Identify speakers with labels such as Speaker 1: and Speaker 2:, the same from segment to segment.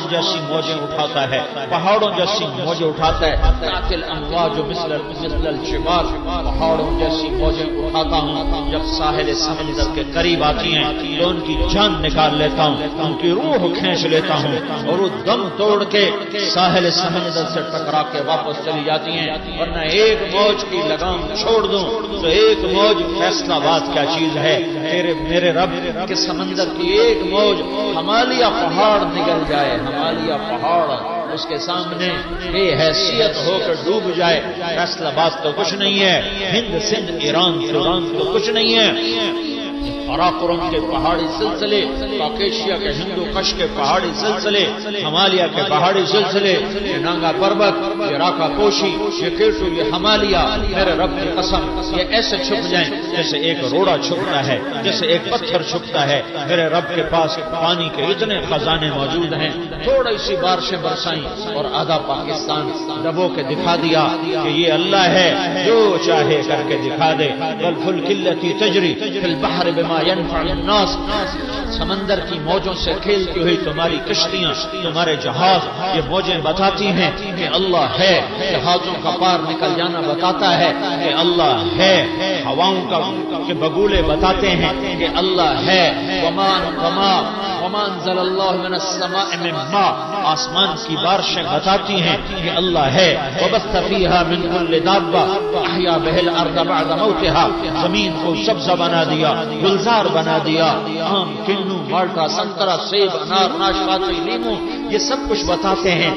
Speaker 1: طوفان جیسی موجیں اٹھاتا ہے، پہاڑوں جیسی موجیں اٹھاتا ہے، تأتی الامواج مثل الجبال، پہاڑوں جیسی موجیں اٹھاتا ہوں، جب ساحل سمندر کے قریب آتی ہیں تو ان کی جان نکال لیتا ہوں، ان کی روح کھینچ لیتا ہوں، اور وہ دم توڑ کے ساحل سمندر سے ٹکرا کے واپس چلی جاتی ہیں، ورنہ ایک موج کی لگام چھوڑ دوں تو ایک موج فیصلہ آباد کیا چیز ہے، میرے رب کے سمندر کی ایک موج ہمالیہ پہاڑ نگل جائے، ہمالیہ پہاڑ اس کے سامنے بے حیثیت ہو کر ڈوب جائے، فیصلہ آباد تو کچھ نہیں ہے، ہند سندھ ایران تو کچھ نہیں ہے، قراقرم کے پہاڑی سلسلے، کاکیشیا کے ہندو کش کے پہاڑی سلسلے، ہمالیہ کے پہاڑی سلسلے، یہ نانگا پربت، یہ راکا پوشی، یہ کیٹو، یہ ہمالیہ، میرے رب کی قسم یہ ایسے چھپ جائیں جیسے ایک روڑا چھپتا ہے، جیسے ایک پتھر چھپتا ہے۔ میرے رب کے پاس پانی کے اتنے خزانے موجود ہیں، تھوڑی سی بارشیں برسائیں اور آدھا پاکستان ڈبو کے دکھا دیا کہ یہ اللہ ہے، جو چاہے کر کے دکھا دے۔ والفلک التی تجری فی البحر بما ينفع الناس، سمندر کی موجوں سے کھیلتی ہوئی تمہاری کشتیاں، تمہارے جہاز، یہ موجیں بتاتی ہیں کہ اللہ ہے، جہازوں کا پار نکل جانا بتاتا ہے کہ اللہ ہے، ہواؤں کے بگولے بتاتے ہیں کہ اللہ ہے، وما انزل اللہ من السماء من ماء، آسمان کی بارشیں بتاتی ہیں کہ اللہ ہے، وبث فیہا من کل دابہ احیا بہ الارض بعد موتها، زمین کو سبزہ بنا دیا، گلزار بنا دیا، آم، کنو، مالٹا، سنترا، سیب، انار، ناشپاتی، لیمو، یہ سب کچھ بتاتے ہیں۔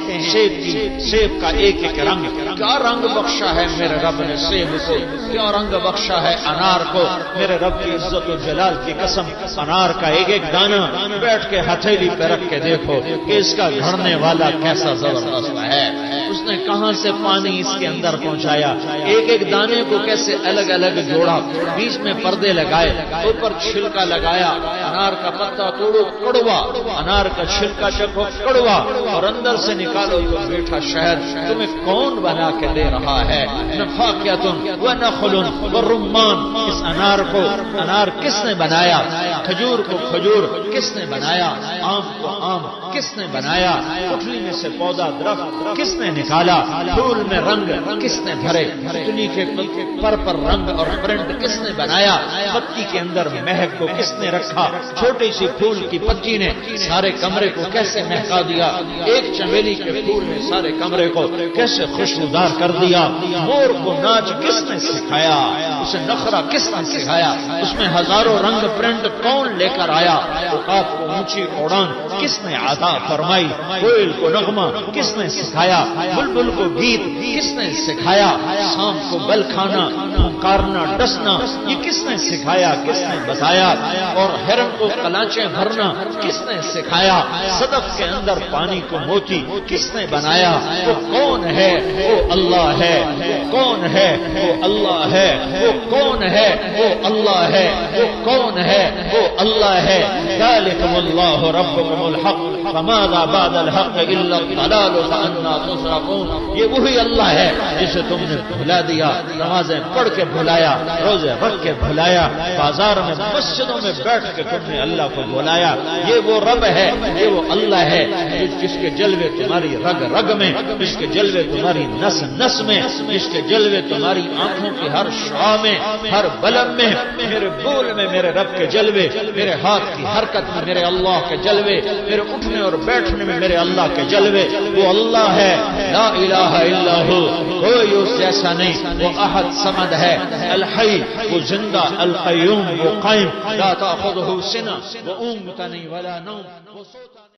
Speaker 1: سیب کا ایک ایک رنگ، کیا رنگ بخشا ہے میرے رب نے سیب کو، کیا رنگ بخشا ہے انار کو، میرے رب کی عزت و جلال کی قسم، انار کا ایک ایک دانہ بیٹھ کے ہتھیلی پہ رکھ کے دیکھو کہ اس کا گھڑنے والا کیسا زبردست ہے، اس نے کہاں سے پانی اس کے اندر پہنچایا، ایک ایک دانے کو کیسے الگ الگ جوڑا، بیچ میں پردے لگائے، اوپر چھلکا لگایا، انار کا پتا توڑو کڑوا، انار کا چھلکا چکھو کڑوا، اور اندر سے نکالو تو میٹھا شہد، تمہیں کون بنا کے دے رہا ہے؟ نفاقیتن ونخل ورمان، اس انار کو انار کس نے بنایا، کھجور کو کھجور کس نے بنایا، آم کو آم کس نے بنایا، گٹھلی میں سے پودا درخت کس نے نکالا، پھول میں رنگ کس نے بھرے، تتلی کے پر رنگ اور پرنٹ کس نے بنایا، پتی کے اندر مہک کو کس نے رکھا، چھوٹی سی پھول کی پتی نے سارے کمرے کو کیسے مہکا دیا، ایک چمیلی کے پھول نے سارے کمرے کو کیسے خوشبودار کر دیا، مور کو ناچ کس نے سکھایا، اسے نخرا کس نے سکھایا، اس میں ہزاروں رنگ پرنٹ کون لے کر آیا، عقاب کو اونچی اڑان کس نے عطا فرمائی، کوئل کو نغمہ کس نے سکھایا، بلبل کو گیت کس نے سکھایا، سانپ کو بل کھانا، پکارنا، ڈسنا، یہ کس نے سکھایا، کس نے بتایا، اور ہرن کو کلانچیں بھرنا کس نے سکھایا، صدف کے اندر پانی کو موتی کس نے بنایا، وہ کون ہے، وہ اللہ ہے، وہ کون ہے، وہ اللہ ہے، وہ کون ہے، وہ اللہ ہے، وہ کون ہے، وہ اللہ ہے۔ ذالکم اللہ ربکم الحق فماذا بعد الحق الا الضلال فانا تصرفون، یہ وہی اللہ ہے جسے تم نے بھلا دیا، نمازیں پڑھ کے بھلایا، روزے رکھ کے بھلایا، بازار میں مسجدوں میں بیٹھ کے تم نے اللہ کو بلایا، یہ وہ رب ہے، یہ وہ اللہ ہے جس کے جلوے تمہاری رگ رگ میں، جس کے جلوے تمہاری نس نس میں، جس کے جلوے تمہاری آنکھوں کی ہر شعاع میں، ہر بلم میں، میرے بول میں میرے رب کے جلوے، میرے ہاتھ کی حرکت میں میرے اللہ کے جلوے، میرے اٹھنے اور بیٹھنے میں میرے اللہ کے جلوے، وہ اللہ ہے، لا الہ الا ہو، کوئی اس جیسا نہیں، وہ احد صمد ہے، الحی وہ زندہ، القیوم وہ قائم، لا تأخذہ سنہ وہ اونگتا نہیں ولا نوم، وہ سوتا